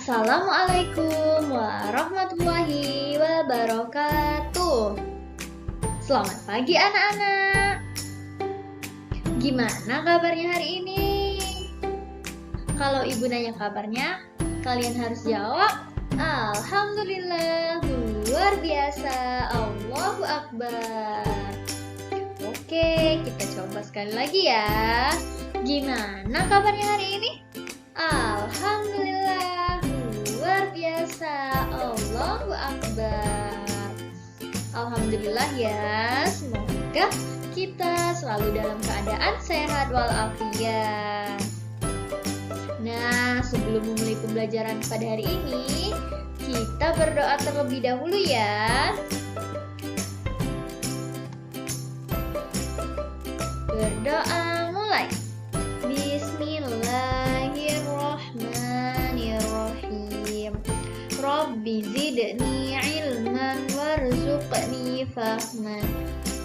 Assalamualaikum warahmatullahi wabarakatuh. Selamat pagi anak-anak. Gimana kabarnya hari ini? Kalau ibu nanya kabarnya, kalian harus jawab Alhamdulillah, luar biasa, Allahu Akbar. Oke, kita coba sekali lagi ya. Gimana kabarnya hari ini? Alhamdulillah, luar biasa, Allahu Akbar. Alhamdulillah ya, semoga kita selalu dalam keadaan sehat walafiat. Nah, sebelum memulai pembelajaran pada hari ini, kita berdoa terlebih dahulu ya. Berdoa mulai. Bismillahirrahmanirrahim. Rabbi zidni ilman warzuqni fahman.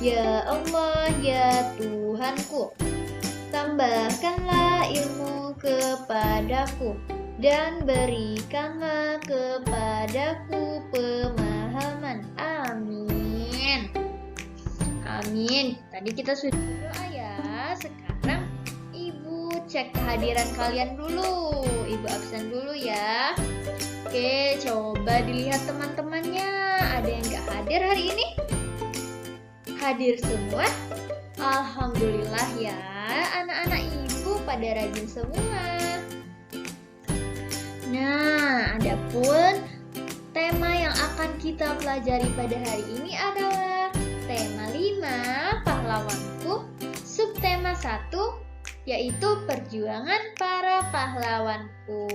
Ya Allah, ya Tuhanku, tambahkanlah ilmu kepadaku dan berikanlah kepadaku pemahaman. Amin. Amin. Tadi kita sudah berdoa ya. Sekarang Ibu cek kehadiran kalian dulu. Ibu absen dulu ya. Oke, coba dilihat teman-temannya. Ada yang gak hadir hari ini? Hadir semua? Alhamdulillah ya. Anak-anak Ibu pada rajin semua. Nah, adapun tema yang akan kita pelajari pada hari ini adalah tema 5, pahlawanku. Subtema 1, yaitu perjuangan para pahlawanku.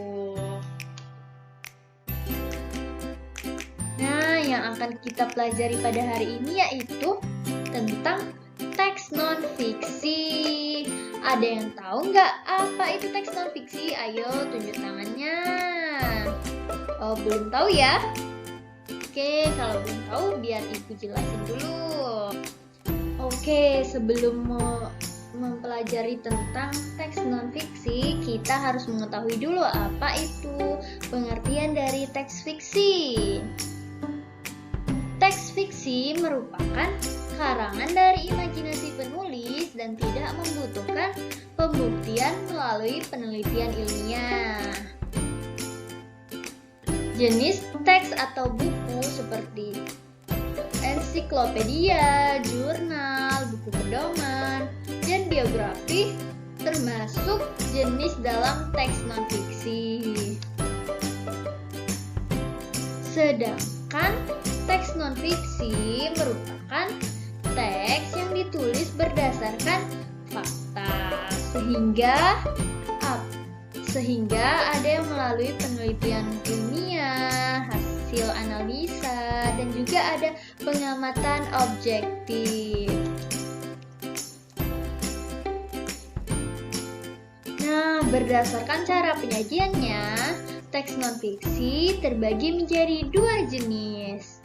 Nah, yang akan kita pelajari pada hari ini yaitu tentang teks non-fiksi. Ada yang tahu nggak apa itu teks non-fiksi? Ayo tunjuk tangannya. Oh, belum tahu ya? Oke, kalau belum tahu biar Ibu jelasin dulu. Oke, sebelum mempelajari tentang teks non-fiksi, kita harus mengetahui dulu apa itu pengertian dari teks fiksi. Teks fiksi merupakan karangan dari imajinasi penulis dan tidak membutuhkan pembuktian melalui penelitian ilmiah. Jenis teks atau buku seperti ensiklopedia, jurnal, buku pedoman, dan biografi termasuk jenis dalam teks non-fiksi. Sedangkan teks non-fiksi merupakan teks yang ditulis berdasarkan fakta, sehingga ada yang melalui penelitian ilmiah, hasil analisa, dan juga ada pengamatan objektif. Nah, berdasarkan cara penyajiannya, teks non-fiksi terbagi menjadi 2 jenis.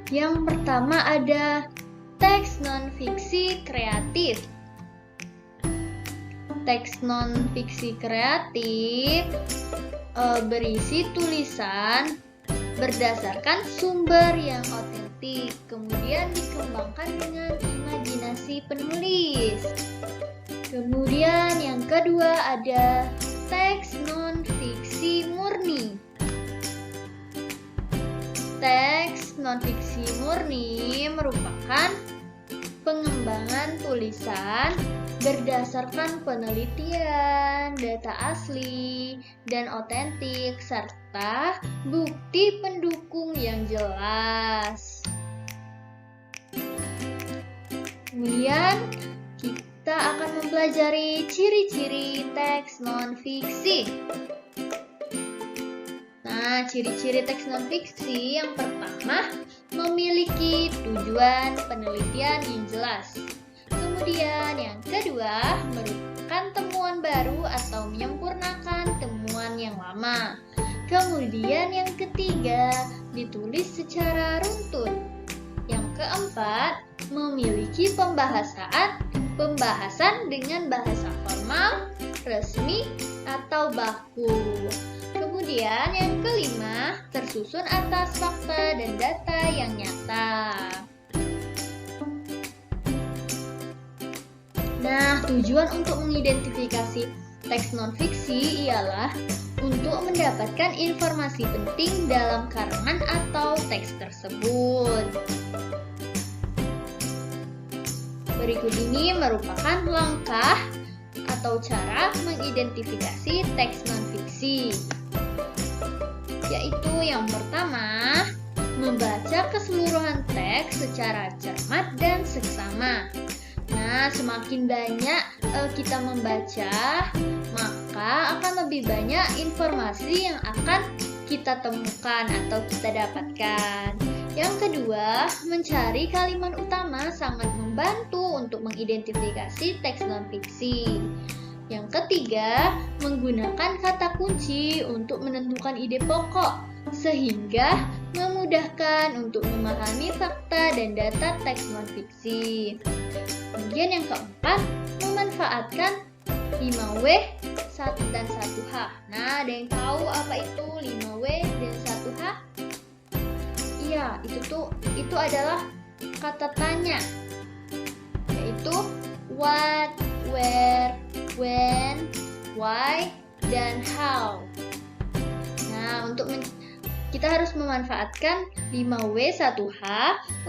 Yang pertama ada teks non-fiksi kreatif. Teks non-fiksi kreatif berisi tulisan berdasarkan sumber yang otentik, kemudian dikembangkan dengan imajinasi penulis. Kemudian yang kedua ada teks non-fiksi murni. Teks non-fiksi murni merupakan pengembangan tulisan berdasarkan penelitian, data asli, dan otentik, serta bukti pendukung yang jelas. Kemudian kita akan mempelajari ciri-ciri teks non-fiksi. Nah, ciri-ciri teks non-fiksi yang pertama, memiliki tujuan penelitian yang jelas. Kemudian yang kedua, merupakan temuan baru atau menyempurnakan temuan yang lama. Kemudian yang ketiga, ditulis secara runtun. Yang keempat, memiliki pembahasan dengan bahasa formal, resmi, atau baku. Kemudian yang kelima, tersusun atas fakta dan data yang nyata. Nah, tujuan untuk mengidentifikasi teks non-fiksi ialah untuk mendapatkan informasi penting dalam karangan atau teks tersebut. Berikut ini merupakan langkah atau cara mengidentifikasi teks non-fiksi. Yaitu yang pertama, membaca keseluruhan teks secara cermat dan seksama. Nah, semakin banyak kita membaca, maka akan lebih banyak informasi yang akan kita temukan atau kita dapatkan. Yang kedua, mencari kalimat utama sangat membantu untuk mengidentifikasi teks non-fiksi. Yang ketiga, menggunakan kata kunci untuk menentukan ide pokok, sehingga memudahkan untuk memahami fakta dan data teks non-fiksi. Kemudian yang keempat, memanfaatkan 5W, 1 dan 1H. Nah, ada yang tahu apa itu 5W dan 1H? Iya, itu adalah kata tanya, yaitu what, where, when, why, dan how. Nah, kita harus memanfaatkan 5W 1H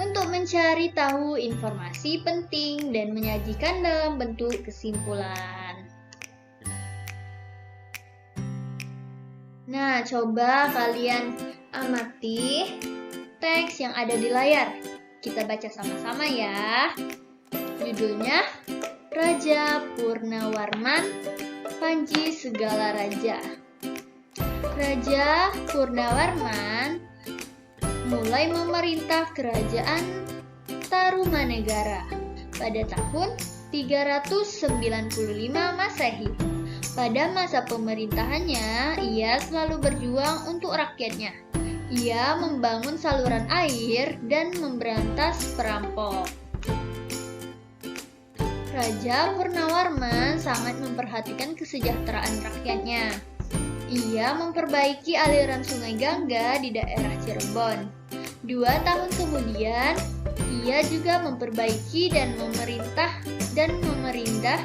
untuk mencari tahu informasi penting dan menyajikan dalam bentuk kesimpulan. Nah, coba kalian amati teks yang ada di layar. Kita baca sama-sama ya. Judulnya Raja Purnawarman, Panji Segala Raja. Raja Purnawarman mulai memerintah kerajaan Tarumanegara pada tahun 395 Masehi. Pada masa pemerintahannya, ia selalu berjuang untuk rakyatnya. Ia membangun saluran air dan memberantas perampok. Raja Purnawarman sangat memperhatikan kesejahteraan rakyatnya. Ia memperbaiki aliran sungai Gangga di daerah Cirebon. 2 tahun kemudian, ia juga memperbaiki dan memerindah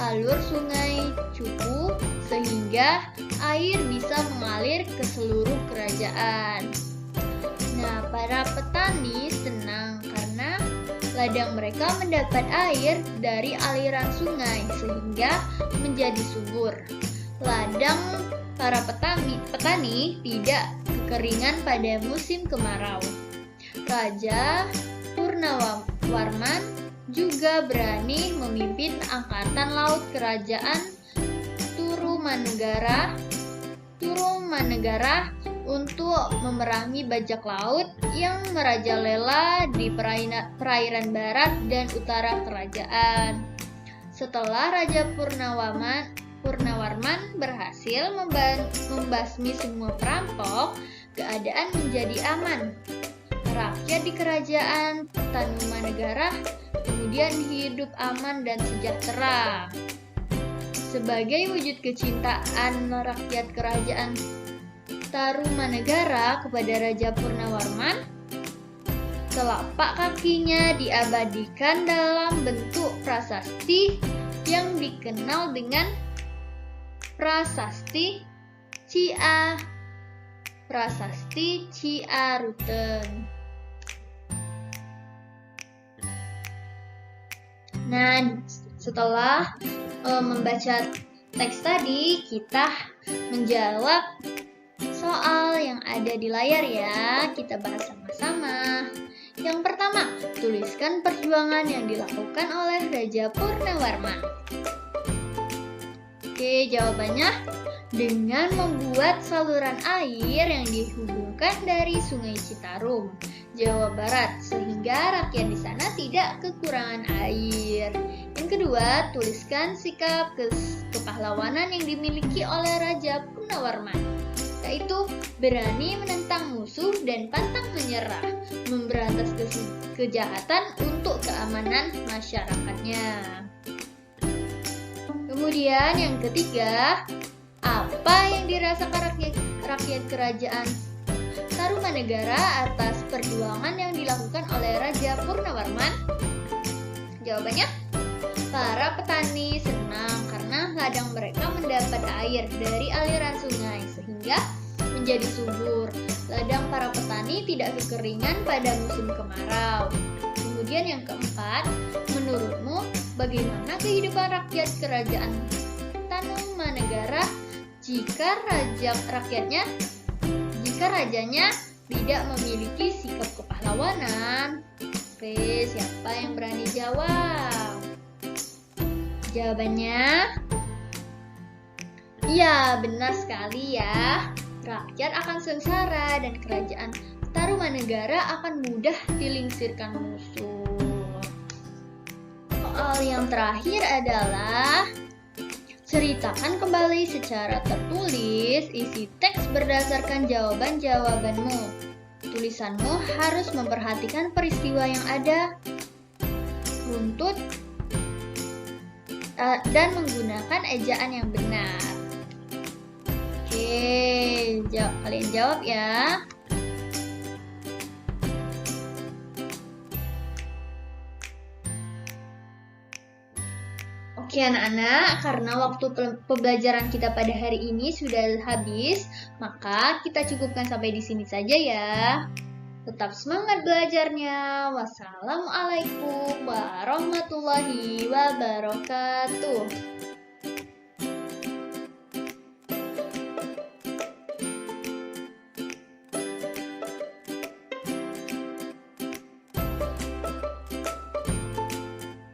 alur sungai Cupu sehingga air bisa mengalir ke seluruh kerajaan. Nah, para petani senang karena ladang mereka mendapat air dari aliran sungai sehingga menjadi subur. Ladang para petani tidak kekeringan pada musim kemarau. Raja Purnawarman juga berani memimpin angkatan laut kerajaan Tarumanegara untuk memerangi bajak laut yang merajalela di perairan barat dan utara kerajaan. Setelah Raja Purnawarman berhasil membasmi semua perampok, keadaan menjadi aman. Rakyat di kerajaan Tarumanegara kemudian hidup aman dan sejahtera. Sebagai wujud kecintaan rakyat kerajaan Tarumanegara kepada Raja Purnawarman, telapak kakinya diabadikan dalam bentuk prasasti yang dikenal dengan Prasasti Ciaruten. Nah, setelah membaca teks tadi, kita menjawab soal yang ada di layar ya. Kita bahas sama-sama. Yang pertama, tuliskan perjuangan yang dilakukan oleh Raja Purnawarman. Oke, jawabannya dengan membuat saluran air yang dihubungkan dari Sungai Citarum, Jawa Barat, sehingga rakyat di sana tidak kekurangan air. Yang kedua, tuliskan sikap kepahlawanan yang dimiliki oleh Raja Purnawarman, yaitu berani menentang musuh dan pantang menyerah, memberantas kejahatan untuk keamanan masyarakatnya. Kemudian yang ketiga, apa Apa yang dirasakan rakyat kerajaan Tarumanegara atas perjuangan yang dilakukan oleh Raja Purnawarman? Jawabannya, para petani senang karena ladang mereka mendapat air dari aliran sungai sehingga menjadi subur. Ladang para petani tidak kekeringan pada musim kemarau. Kemudian yang keempat, menurutmu bagaimana kehidupan rakyat kerajaan Tarumanegara jika rajanya tidak memiliki sikap kepahlawanan? Oke, siapa yang berani jawab? Jawabannya, iya, benar sekali ya. Rakyat akan sengsara dan kerajaan Tarumanegara akan mudah dilingsirkan musuh. Soal yang terakhir adalah ceritakan kembali secara tertulis isi teks berdasarkan jawaban-jawabanmu. Tulisanmu harus memperhatikan peristiwa yang ada, runtut, dan menggunakan ejaan yang benar. Oke, kalian jawab ya. Oke anak-anak, karena waktu pembelajaran kita pada hari ini sudah habis, maka kita cukupkan sampai di sini saja ya. Tetap semangat belajarnya. Wassalamualaikum warahmatullahi wabarakatuh.